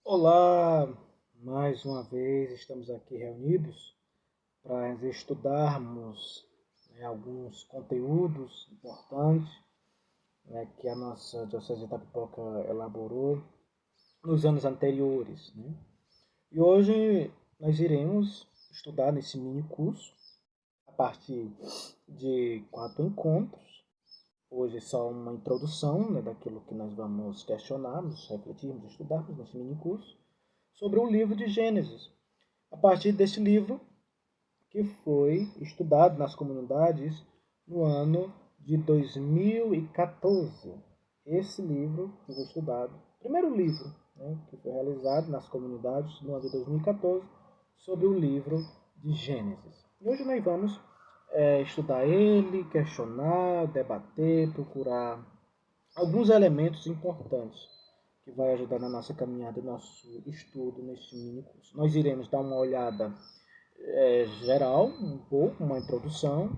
Olá, mais uma vez estamos aqui reunidos para estudarmos alguns conteúdos importantes que a nossa Diocese de Itapipoca elaborou nos anos anteriores. E hoje nós iremos estudar nesse mini curso a partir de 4 encontros. Hoje é só uma introdução daquilo que nós vamos questionarmos, refletirmos, estudarmos nesse mini curso sobre o livro de Gênesis. A partir deste livro, que foi estudado nas comunidades no ano de 2014. Esse livro que foi estudado, primeiro livro que foi realizado nas comunidades no ano de 2014, sobre o livro de Gênesis. E hoje nós vamos estudar ele, questionar, debater, procurar alguns elementos importantes que vai ajudar na nossa caminhada, no nosso estudo neste mini curso. Nós iremos dar uma olhada geral, um pouco, uma introdução,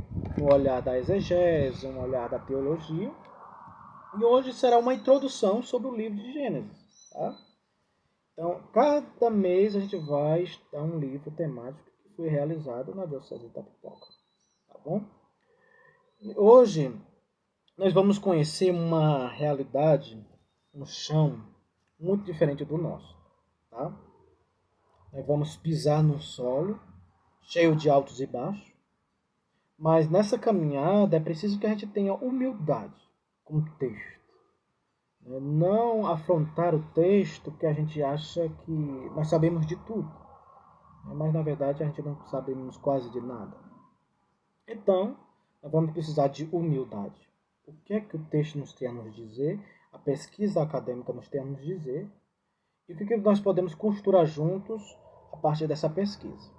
um olhar da exegese, um olhar da teologia. E hoje será uma introdução sobre o livro de Gênesis. Tá? Então, cada mês a gente vai estudar um livro temático que foi realizado na Diocese de Itapipoca. Tá bom? Hoje nós vamos conhecer uma realidade, um chão muito diferente do nosso. Tá? Nós vamos pisar num solo cheio de altos e baixos, mas nessa caminhada é preciso que a gente tenha humildade com o texto. Não afrontar o texto que a gente acha que nós sabemos de tudo, mas na verdade a gente não sabemos quase de nada. Então, nós vamos precisar de humildade. O que é que o texto nos tem a nos dizer, a pesquisa acadêmica nos tem a nos dizer, e o que nós podemos costurar juntos a partir dessa pesquisa.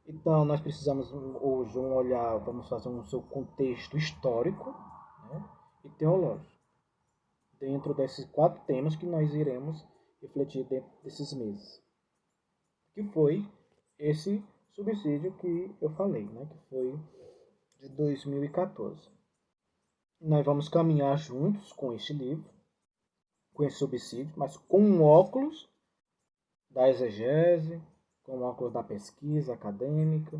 Então, nós precisamos hoje olhar, vamos fazer um seu contexto histórico e teológico, dentro desses 4 temas que nós iremos refletir dentro desses meses. Que foi esse subsídio que eu falei, que foi de 2014. Nós vamos caminhar juntos com este livro, com esse subsídio, mas com um óculos da exegese, com o óculos da pesquisa acadêmica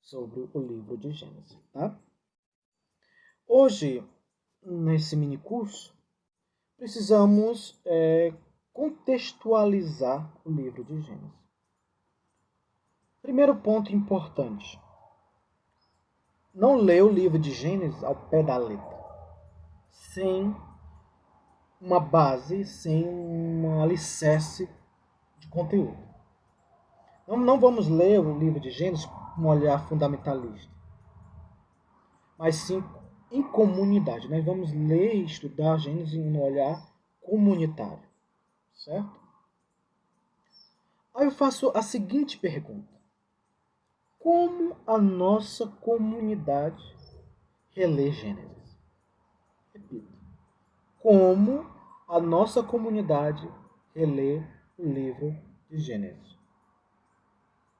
sobre o livro de Gênesis. Tá? Hoje, nesse mini curso, precisamos contextualizar o livro de Gênesis. Primeiro ponto importante: não ler o livro de Gênesis ao pé da letra, sem uma base, sem um alicerce de conteúdo. Não vamos ler o livro de Gênesis com um olhar fundamentalista, mas sim em comunidade. Nós vamos ler e estudar Gênesis em um olhar comunitário, certo? Aí eu faço a seguinte pergunta: como a nossa comunidade relê Gênesis? Repito, como a nossa comunidade relê o livro de Gênesis?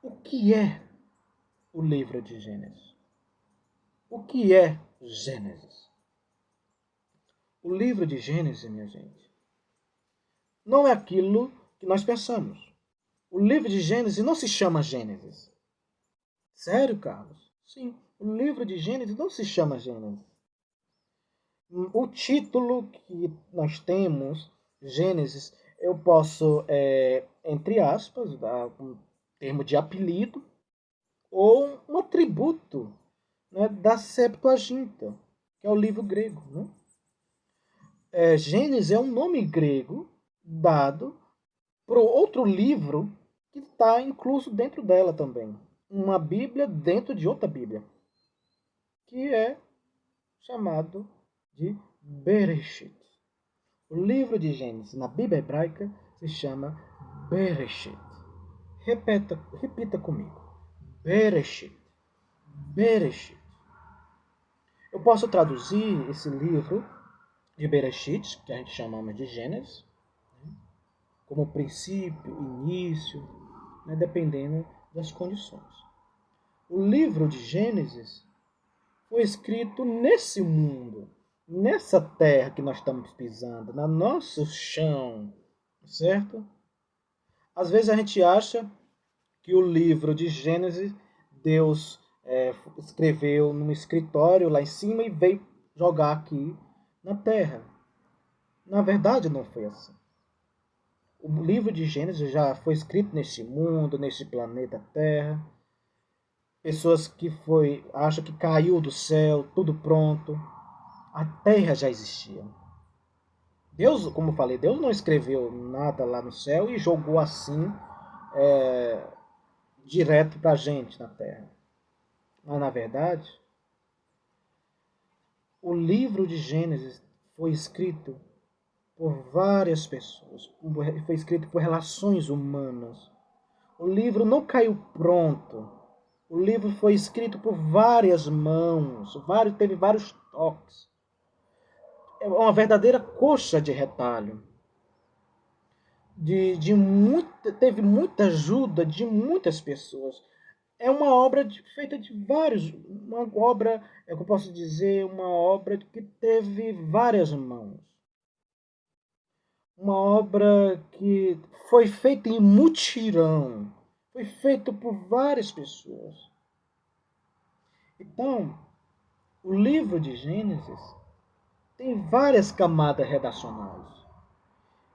O que é o livro de Gênesis? O que é Gênesis? O livro de Gênesis, minha gente, não é aquilo que nós pensamos. O livro de Gênesis não se chama Gênesis. Sério, Carlos? Sim, o livro de Gênesis não se chama Gênesis. O título que nós temos, Gênesis, eu posso, entre aspas, dar um termo de apelido ou um atributo da Septuaginta, que é o livro grego. Gênesis é um nome grego dado para outro livro que está incluso dentro dela também. Uma Bíblia dentro de outra Bíblia, que é chamado de Bereshit. O livro de Gênesis na Bíblia hebraica se chama Bereshit. Repita comigo. Bereshit. Bereshit. Eu posso traduzir esse livro de Bereshit, que a gente chamamos de Gênesis, como princípio, início, dependendo das condições. O livro de Gênesis foi escrito nesse mundo, nessa terra que nós estamos pisando, no nosso chão, certo? Às vezes a gente acha que o livro de Gênesis, Deus escreveu num escritório lá em cima e veio jogar aqui na terra. Na verdade, não foi assim. O livro de Gênesis já foi escrito neste mundo, neste planeta Terra. Pessoas que acham que caiu do céu, tudo pronto. A Terra já existia. Deus, como eu falei, Deus não escreveu nada lá no céu e jogou assim direto para a gente na Terra. Mas, na verdade, o livro de Gênesis foi escrito por várias pessoas, foi escrito por relações humanas. O livro não caiu pronto. O livro foi escrito por várias mãos, teve vários toques. É uma verdadeira coxa de retalho. Teve muita ajuda de muitas pessoas. É uma obra feita de vários. Uma obra, é que eu posso dizer, uma obra que teve várias mãos. Uma obra que foi feita em mutirão. Foi feita por várias pessoas. Então, o livro de Gênesis tem várias camadas redacionais.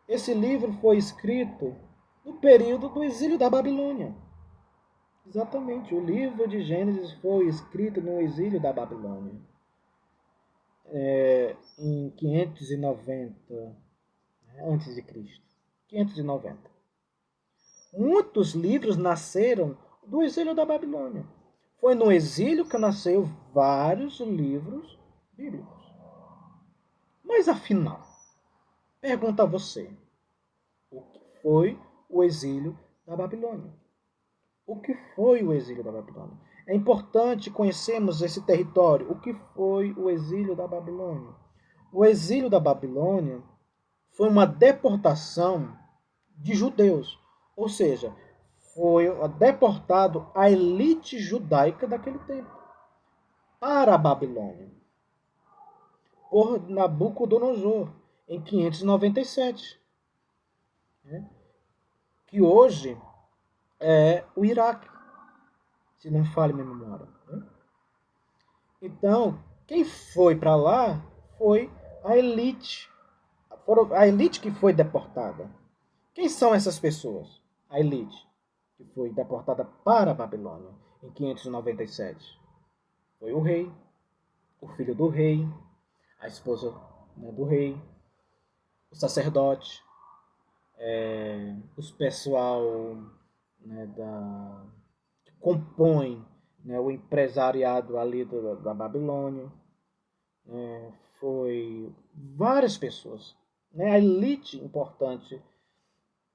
Esse livro foi escrito no período do exílio da Babilônia. Exatamente, o livro de Gênesis foi escrito no exílio da Babilônia. Em 590 antes de Cristo. 590. Muitos livros nasceram do exílio da Babilônia. Foi no exílio que nasceu vários livros bíblicos. Mas afinal, pergunta a você, o que foi o exílio da Babilônia? O que foi o exílio da Babilônia? É importante conhecermos esse território. O que foi o exílio da Babilônia? O exílio da Babilônia foi uma deportação de judeus. Ou seja, foi deportado a elite judaica daquele tempo para a Babilônia por Nabucodonosor em 597, né? Que hoje é o Iraque, se não falha minha memória, né? Então, quem foi para lá foi a elite. A elite que foi deportada. Quem são essas pessoas? A elite que foi deportada para a Babilônia em 597. Foi o rei, o filho do rei, a esposa, né, do rei, o sacerdote, os pessoal, né, que compõe, né, o empresariado ali da Babilônia. Foi várias pessoas, né, a elite importante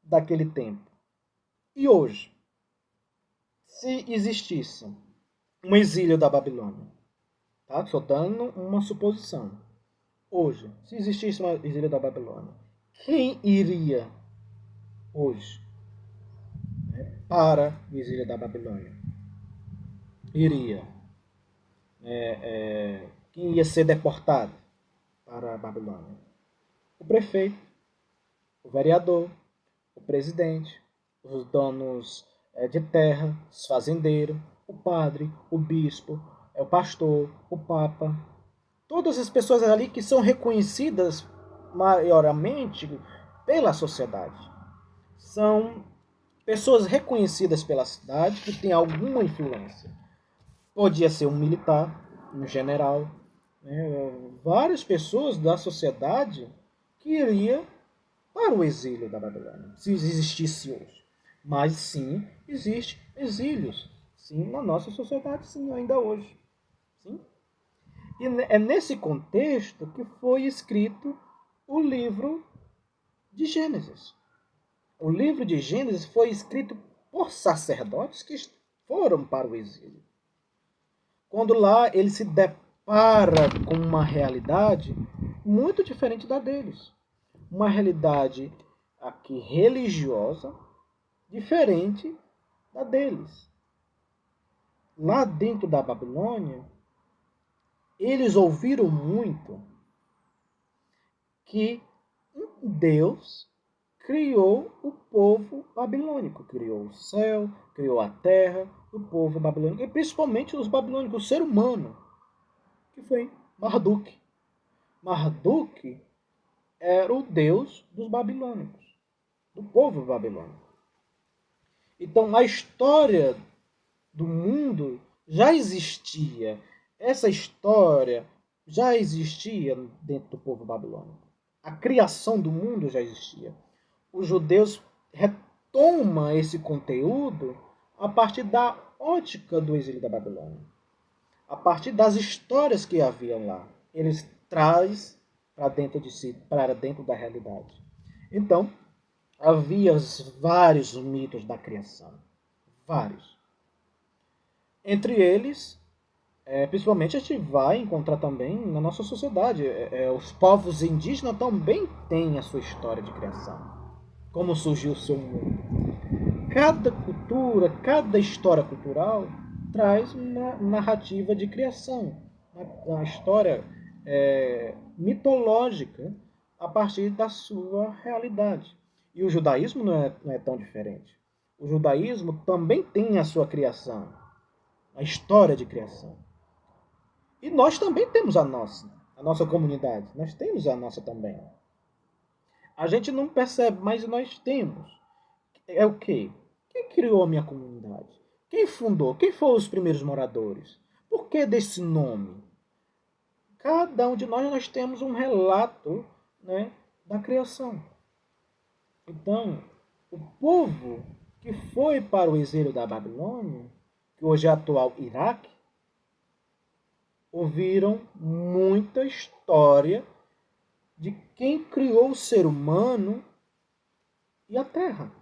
daquele tempo. E hoje, se existisse um exílio da Babilônia, tá? Só dando uma suposição. Hoje, se existisse um exílio da Babilônia, quem iria hoje, né, para o exílio da Babilônia? Iria. Quem ia ser deportado para a Babilônia? O prefeito, o vereador, o presidente, os donos de terra, os fazendeiros, o padre, o bispo, o pastor, o papa. Todas as pessoas ali que são reconhecidas maiormente pela sociedade. São pessoas reconhecidas pela cidade que têm alguma influência. Podia ser um militar, um general, né? Várias pessoas da sociedade que iriam para o exílio da Babilônia, se existisse hoje. Mas sim, existe exílios, sim, na nossa sociedade, sim, ainda hoje. Sim? E é nesse contexto que foi escrito o livro de Gênesis. O livro de Gênesis foi escrito por sacerdotes que foram para o exílio. Quando lá ele se depara com uma realidade muito diferente da deles. Uma realidade aqui religiosa diferente da deles. Lá dentro da Babilônia, eles ouviram muito que um Deus criou o povo babilônico, criou o céu, criou a terra, o povo babilônico, e principalmente os babilônicos, o ser humano, que foi Marduk. Marduk era o deus dos babilônicos, do povo babilônico. Então a história do mundo já existia. Essa história já existia dentro do povo babilônico. A criação do mundo já existia. Os judeus retomam esse conteúdo a partir da ótica do exílio da Babilônia. A partir das histórias que haviam lá. Eles trazem para dentro de si, para dentro da realidade. Então, havia vários mitos da criação. Vários. Entre eles, principalmente a gente vai encontrar também na nossa sociedade. Os povos indígenas também têm a sua história de criação. Como surgiu o seu mundo. Cada cultura, cada história cultural traz uma narrativa de criação. Uma história mitológica a partir da sua realidade. E o judaísmo não é tão diferente. O judaísmo também tem a sua criação. A história de criação. E nós também temos a nossa comunidade. Nós temos a nossa também. A gente não percebe, mas nós temos. É o quê? Quem criou a minha comunidade? Quem fundou? Quem foram os primeiros moradores? Por que desse nome? Cada um de nós temos um relato, né, da criação. Então, o povo que foi para o exílio da Babilônia, que hoje é atual Iraque, ouviram muita história de quem criou o ser humano e a Terra.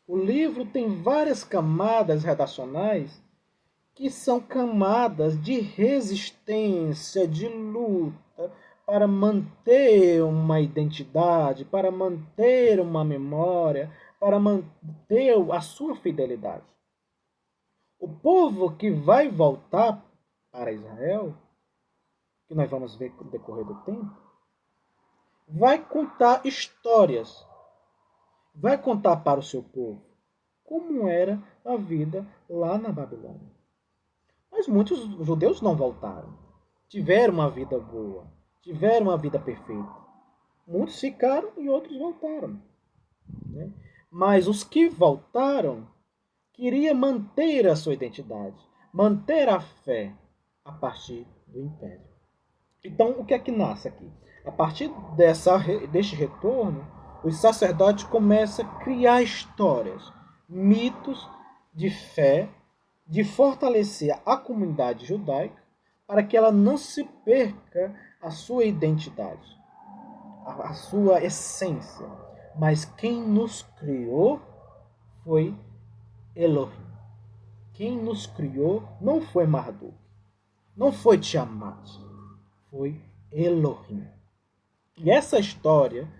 O livro tem várias camadas redacionais que são camadas de resistência, de luta, para manter uma identidade, para manter uma memória, para manter a sua fidelidade. O povo que vai voltar para Israel, que nós vamos ver no decorrer do tempo, vai contar histórias, vai contar para o seu povo como era a vida lá na Babilônia. Mas muitos judeus não voltaram, tiveram uma vida boa, tiveram uma vida perfeita. Muitos ficaram e outros voltaram. Né? Mas os que voltaram queriam manter a sua identidade, manter a fé a partir do império. Então, o que é que nasce aqui? A partir deste retorno, os sacerdotes começam a criar histórias, mitos de fé, de fortalecer a comunidade judaica para que ela não se perca a sua identidade, a sua essência. Mas quem nos criou foi Elohim. Quem nos criou não foi Marduk, não foi Tiamat, foi Elohim. E essa história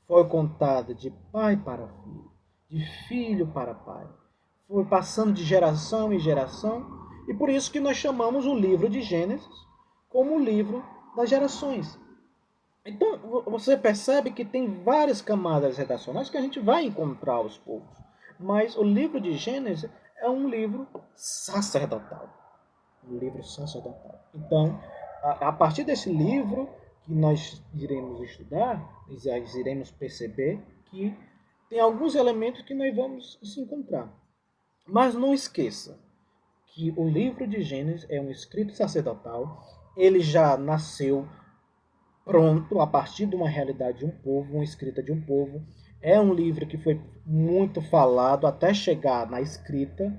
foi contada de pai para filho, de filho para pai. Foi passando de geração em geração, e por isso que nós chamamos o livro de Gênesis como o livro das gerações. Então, você percebe que tem várias camadas redacionais que a gente vai encontrar aos poucos. Mas o livro de Gênesis é um livro sacerdotal. Um livro sacerdotal. Então, a partir desse livro que nós iremos estudar, nós iremos perceber que tem alguns elementos que nós vamos se encontrar. Mas não esqueça que o livro de Gênesis é um escrito sacerdotal. Ele já nasceu pronto a partir de uma realidade de um povo, uma escrita de um povo. É um livro que foi muito falado até chegar na escrita,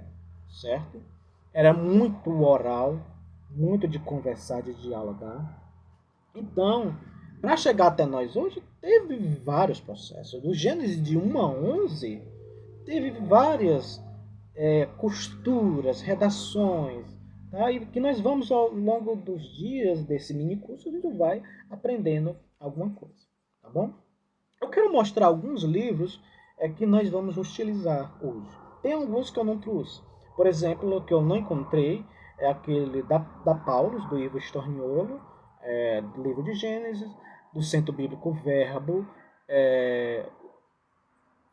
certo? Era muito oral, muito de conversar, de dialogar. Então, para chegar até nós hoje, teve vários processos. Do Gênesis de 1 a 11, teve várias costuras, redações, tá? E que nós vamos ao longo dos dias desse mini curso, a gente vai aprendendo alguma coisa, tá bom? Eu quero mostrar alguns livros que nós vamos utilizar hoje. Tem alguns que eu não trouxe. Por exemplo, o que eu não encontrei é aquele da Paulus, do Ivo Storniolo, do livro de Gênesis, do Centro Bíblico Verbo,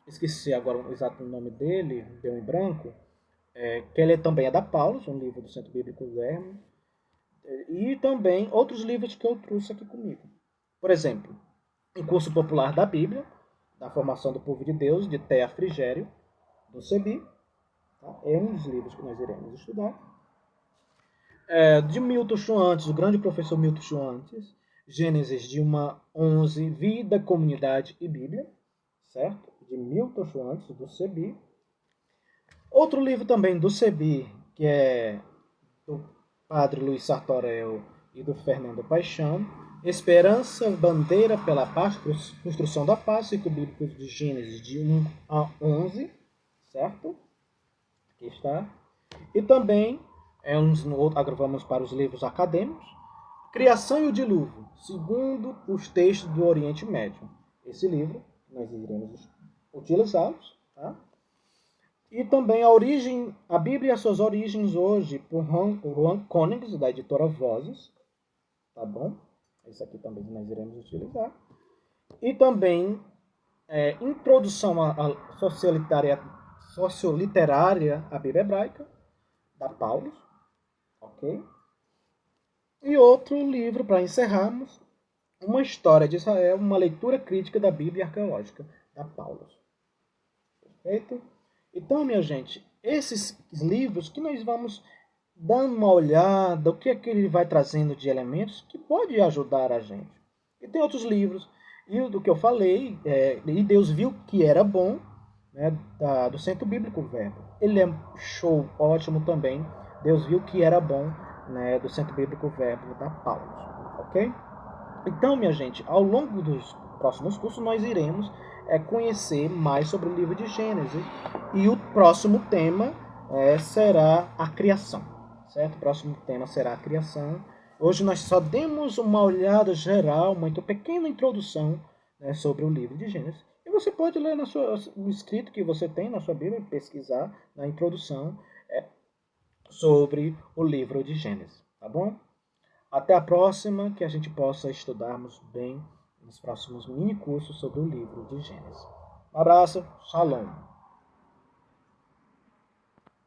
esqueci agora o exato nome dele, deu em branco, que ele também é da Paulus, um livro do Centro Bíblico Verbo, e também outros livros que eu trouxe aqui comigo. Por exemplo, um curso popular da Bíblia, da formação do povo de Deus, de Thea Frigério, do CEBI, tá? É um dos livros que nós iremos estudar. De Milton Schwantes, o grande professor Milton Schwantes, Gênesis de 1 a 11, Vida, Comunidade e Bíblia, certo? De Milton Schwantes, do CEBI. Outro livro também do CEBI, que é do padre Luiz Sartorel e do Fernando Paixão, Esperança, Bandeira pela Paz, Construção da Paz, ciclo bíblico de Gênesis de 1 a 11, certo? Aqui está. E também, vamos para os livros acadêmicos, Criação e o Dilúvio, segundo os textos do Oriente Médio. Esse livro, nós iremos utilizá-los, tá? E também a Bíblia e as suas origens hoje, por Juan Koenigs, da editora Vozes, tá bom? Esse aqui também nós iremos utilizar. E também Introdução à Socioliterária à Bíblia Hebraica, da Paulus, ok? E outro livro, para encerrarmos, Uma História de Israel, uma leitura crítica da Bíblia arqueológica, da Paulus. Perfeito? Então, minha gente, esses livros que nós vamos dando uma olhada, o que é que ele vai trazendo de elementos que pode ajudar a gente. E tem outros livros, e do que eu falei, e Deus viu que era bom, né, do Centro Bíblico Verbo. Ele é show, ótimo também. Deus viu que era bom, né, do Centro Bíblico Verbo da Paulus, ok? Então, minha gente, ao longo dos próximos cursos nós iremos conhecer mais sobre o livro de Gênesis. E o próximo tema será a criação, certo? O próximo tema será a criação. Hoje nós só demos uma olhada geral, uma pequena introdução, né, sobre o livro de Gênesis. E você pode ler no escrito que você tem na sua Bíblia, pesquisar na introdução sobre o livro de Gênesis, tá bom? Até a próxima, que a gente possa estudarmos bem nos próximos mini cursos sobre o livro de Gênesis. Um abraço, shalom!